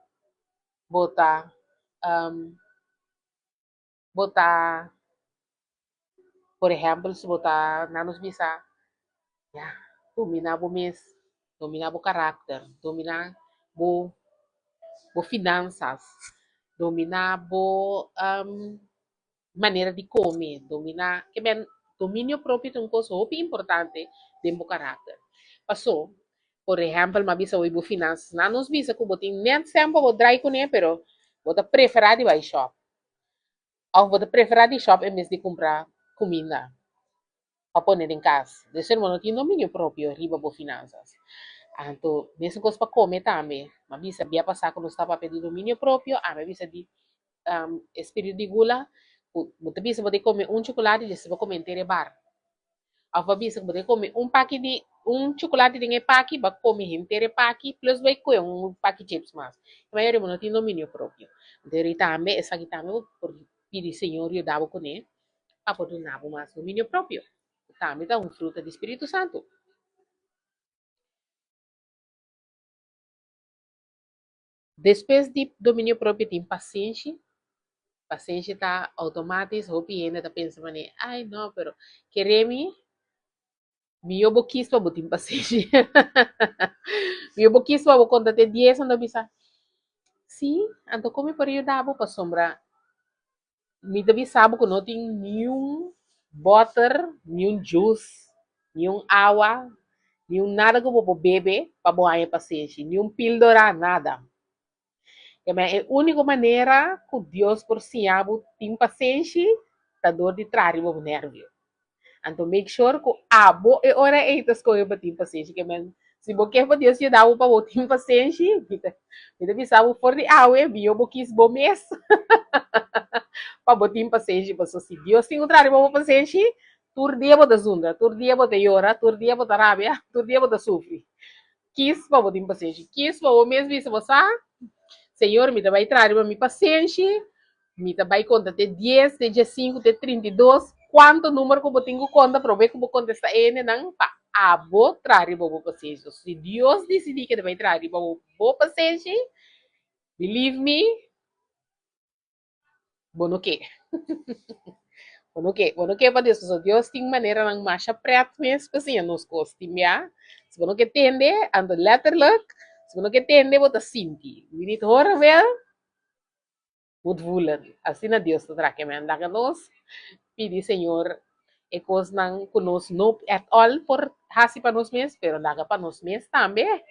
botar, botar, por exemplo, se botar na nos bisa, yeah, dominar o mês, dominar o caráter, dominar o finanças, dominar maneira de comer, dominar, que bem, domínio próprio é uma coisa muito importante dentro do caráter. Passou, por exemplo, uma vez eu finanças, não nos visa que eu tenho nem sempre vou dry com ele, pero vou preferir de ir shop. Ou vou preferir de shop em vez de comprar comida para pôr em casa. De ser não tem domínio próprio, riba por finanças. Então, mesmo coisa para comer também. Mas bisa via passar quando estava pedindo domínio próprio, a minha bisa de espírito de gula, você bisa poder comer chocolate e você vai comer inteiro bar. Ou bisa poder comer paquete chocolate tem paqui, ba come inteiro paqui, plus vai comer paqui chips mais. A maioria não tem domínio próprio. Então, também, essa aqui também, por pedir Senhor, eu dava com ele, para poder dar mais domínio próprio. Também dá fruto do Espírito Santo. Depois de domínio próprio, tem paciência. Paciência está automático, hopi ainda está pensando, ai, não, pero queremos, me eu quis para botar paciência. Me eu quis para botar conta de 10, não bisa. Sim, então como por eu dava para sombra, me deve saber que não tem nenhum butter, nenhum juice, nenhum água, nenhum nada que eu vou beber para botar paciência, nenhum píldora, nada. É a única maneira que Deus por si tem paciência, da dor de trás o nervio. Então, make sure que abo e ora é das coisas para ter paciência. Que se você quer para Deus te dar para ter paciência, você sabe for de água, bio boquis bom mês para ter paciência. Porque se Deus tem trás para paciência, tur dia bota zunda, tur dia bota llora, tur dia bota rabia, tur dia bota sofre. Quis para ter paciência, quis para o mês vice você. Senhor, me vai trazer para minha paciência, me vai conta de 10, de 5, de 32, quanto número que eu tenho conta para ver que eu vou contestar ele, não, para vou trazer para paciência. Se Deus decidir que vai trazer para paciência, believe me, bom o quê? Bom o quê? Bom o quê para Deus? Se Deus tem maneira de marcha preto mesmo, assim, nos costumia. Se você não quer entender, ando letterlijk. Se você não quer entender, você sente. We need to horen wel, moet voelen. Assim na Deus te traque, man. Daga nos, pedi Senhor, e coisas não conosco, não at all por hasi para nós mesmos, pero daga para nós mesmos também.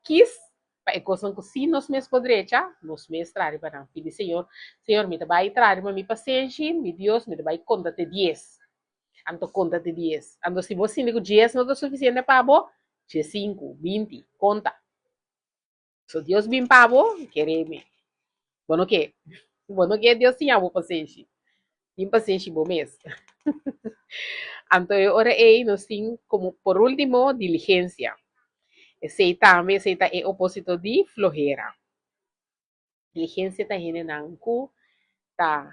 Quis, para coisas que sim nós mesmos poderia, nós mesmos trazer para não. Pedi Senhor, Senhor, me vai trazer para minha paciência, meu Deus, me vai conta de 10. Anto conta de 10. Anto se você digo 10 não é suficiente para você, 5, 20, conta. Se Deus vem para você, queremos. Bueno, que? Bueno, que Deus tinha a paciência. Tem paciência bom mesmo. Então, agora é, nós temos como, por último, diligência. Esse também é o opósito de flojera. Diligência está generando tá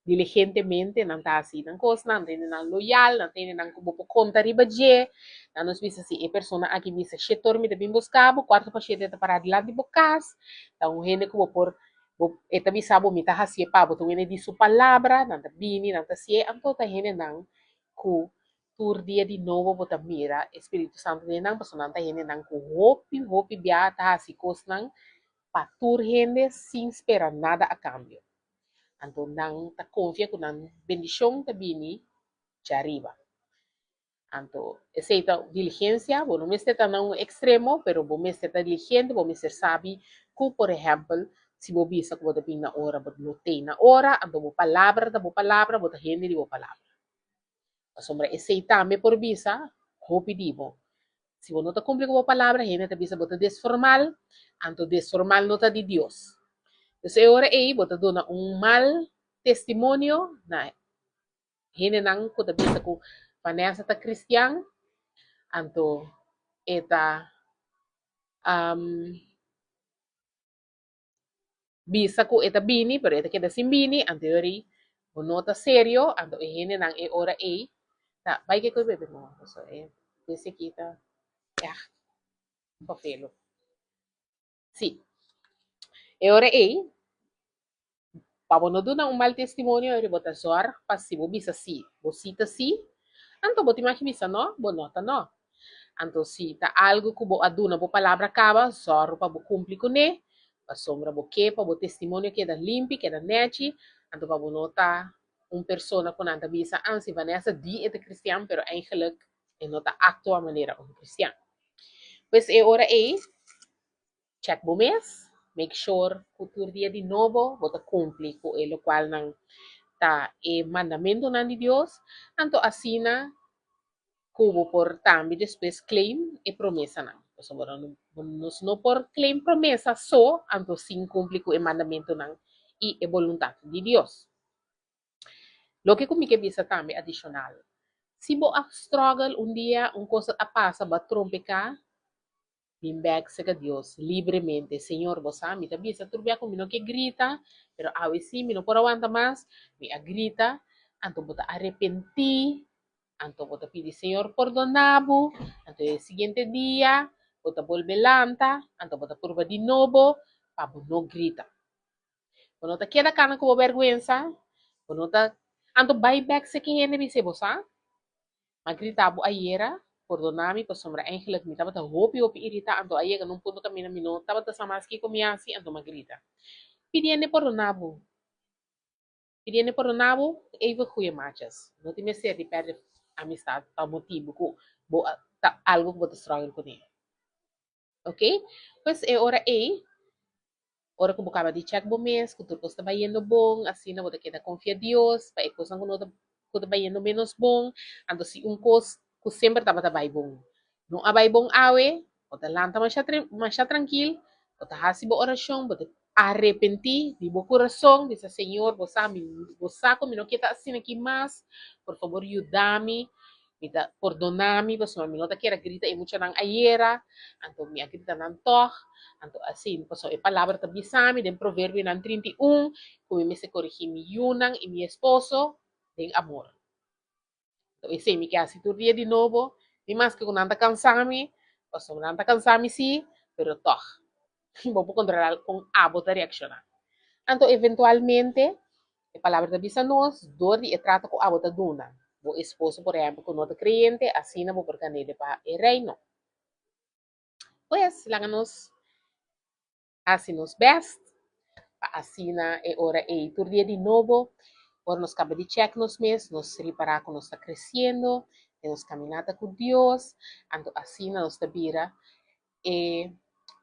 diligentemente, não está assim, não coisa, não tem não loyal, não tem não como por conta riba de, não nos visa assim, a pessoa aqui visa setor me também buscar, o quarto paciente está parado lá de bocas, então gente como por eta bisabo mi ta hasie pa bo tuwene di su palabra nanta bini nanta sie anto ta hene nang ku tur dia di novo bota mira Espírito Santo de nang paso nanta hene nang ku hopi bia ta hasi kos nang pa tur hende sin esperar nada a cambio. Anto nang ta confia ku nang bendición ta bini de arriba. Anto, aceita diligencia, bueno, me está tan un extremo, pero vos me está diligente, vos me ser sabe, que, por exemplo, se vos bisa que vos tem na hora, vos não tem na hora, anto vos palavra, vos gente de vos palavra. A sombra aceita me por bisa, pedimos. Se vos não está cumprindo com vos palavra, gente te bisa vos desformal, anto desformal não está de Deus. Então, agora aí, vos dona um mal testemunho, na gente não que te bisa que Vanessa ta cristiano, anto eta bisa ko eta bini, pero eta queda sin bini, anto yori, nota serio, anto ehene nang e ora e, ta, vai que coi bebe mo, so desse kita, papelo. Sì, e ora e, pabo no duna un mal testimonio, e bota zoar, passivo bisa si, bosita si, anto boti maki bisa no, bonota no. Anto si ta algo que bo aduna bo palavra acaba, zorro pa bo cumpli com ne, pa sombra bo que, pa bo testemunho que da limpi, que da neti, anto pa bo nota persona con anta bisa, ansi Vanessa die het cristian, pero eigenlijk é nota actua maneira um cristian. Pues é hora é, check bo mês, make sure futuro dia de novo, bota cumpli com ele, qual nang ta e mandamento nan de Deus, anto assina cubo por tambi después claim e promesa não. So, nos no por claim promesa só, anto sin cumplir com o mandamento não e a vontade de Deus. Lo que comigo bisa também adicional. Se você struggle dia, coisa a passa, ba trompe cá, bem back se Deus, livremente. Senhor, você me tá bisa, turbia com que grita, pero awe sim, me não por aguanta mais, me a grita, anto bota arrepentir, anto bota pedir Senhor perdonabo, anto el siguiente dia, bota volver lanta, anto bota curva de novo, para não grita. Quando tá queda cana com vergüenza, quando tá, anto buyback se quem é bisa, você, magrita abo ayera, perdonami, pues sombra eigenlijk mi taba ta hopi irita, anto ayega nung punto kami na mino, taba ta samaski kumiasi, anto magrita. Pidiene perdonabo, even goede matches. No te me ser de perde amistad, pa motivo ko, bo, algo que te struggle con ele. Ok? Pues é hora hora que bocaba de check bo mês, que tudo está yendo bom, assim na bota que confia Deus, para que coisa que está yendo menos bom, ando se coisa que sempre estava bom. Não abai bom awe, bota lanta mais tranquilo, bota hasi bo oração, bota arrepentir de bo coração, diz Senhor, você como não quer assim aqui mais, por favor, ajuda-me, mita perdonami, basta mami nota kira grita e mucha nang ayera, anto mi grita nang toch, anto assim, paso e palavra tabi sami, den proverbio nang 31, como me se corrigi mi yunang y mi esposo, den amor. Então, esse mi que assim tu dia de novo, mi mas que kunanta kansami, paso kunanta kansami si, pero toch, vou controlar com abo ta reaccionar. Anto eventualmente, e palavra tabi sa nos, dor e trato com abo ta duna. O esposo, por exemplo, con otro creyente, así no porque nele para el reino. Pues, láganos, así nos best, así na e ora e tur dia de novo, por nos cabe de check nos mes, nos reparar con nos está creciendo, nos caminata con Dios, ando así nos está vira,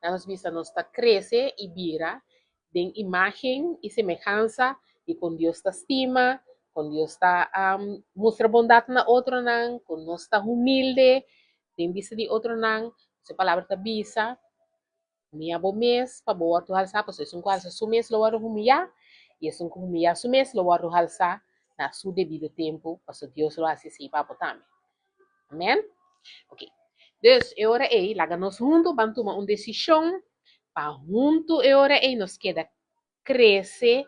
nos vista nos está crece y vira, de imagen y semejanza, y con Dios está estima, con Dios está muestra bondad na otro nan, con nos está humilde, de vista de otro nan, se palabra está visa, mi abo mes, pa boa tu halsa, pues es un cual su mes lo va a humillar, y es un humillar su mes lo va a halsa na su debido tiempo, pues Dios lo hace así para botarme. Amén? Ok. Dus, agora é, laga nós juntos, vamos tomar uma decisão, para junto agora é, nos queda crescer,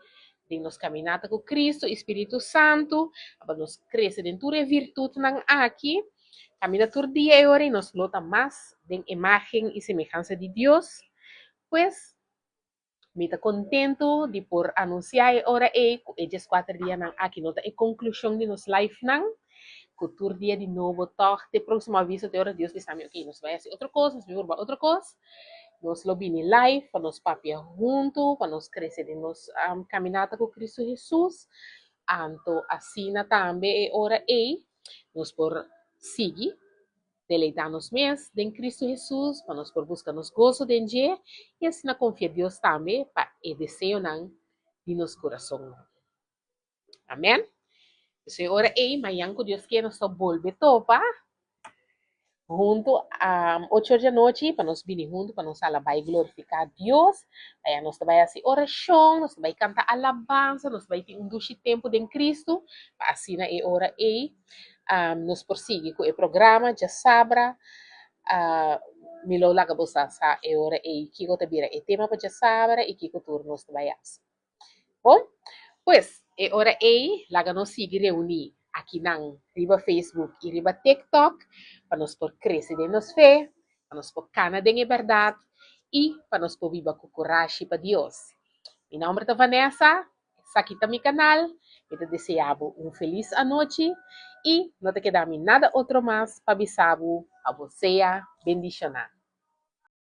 de nos caminhar com Cristo, Espírito Santo, para nos crescer dentro da virtude aqui, camina todo dia agora e nos lota mais de imagem e semelhança de Deus, pues, me está contento de por anunciar agora é, que esses 4 dias aqui, nota a conclusão de nos life cultura dia de novo, toch, de próxima vez, até hora Deus está ok, nos vai fazer outra coisa, nos vai outra coisa, nos lo vini live, para nos papia junto, para nos crescer de nos caminhada com Cristo Jesus, anto assina também é hora nos por seguir, deleitar-nos mês em Cristo Jesus, para nos por buscar nos gozo de dia, e assim na confia Deus também, para o desejo de nos coração. Amém? So, ora mañana que Dios quiere nos volver topa junto a 8 da noite para nos vir junto para nos alabar e glorificar a Deus. Aí nós vai fazer oração, nós vai cantar alabança, nós vai ter duche tempo em Cristo. Assim na hora nos prossegue com o programa já sabra. Milo laga bosa sa hora kiko tabira e tema para já sabra e kiko turno nos vai fazer. Bom, pues, hora laga nos sigue reunir aqui na riba Facebook e riba TikTok para nos por crescer de nos fé, para nos por cana de verdade e para nos por viva com coragem para Deus. Mi nome é Vanessa, está aqui tá meu canal, eu te desejo feliz noite e não te queda nada outro mais para avisar a você bendicionar.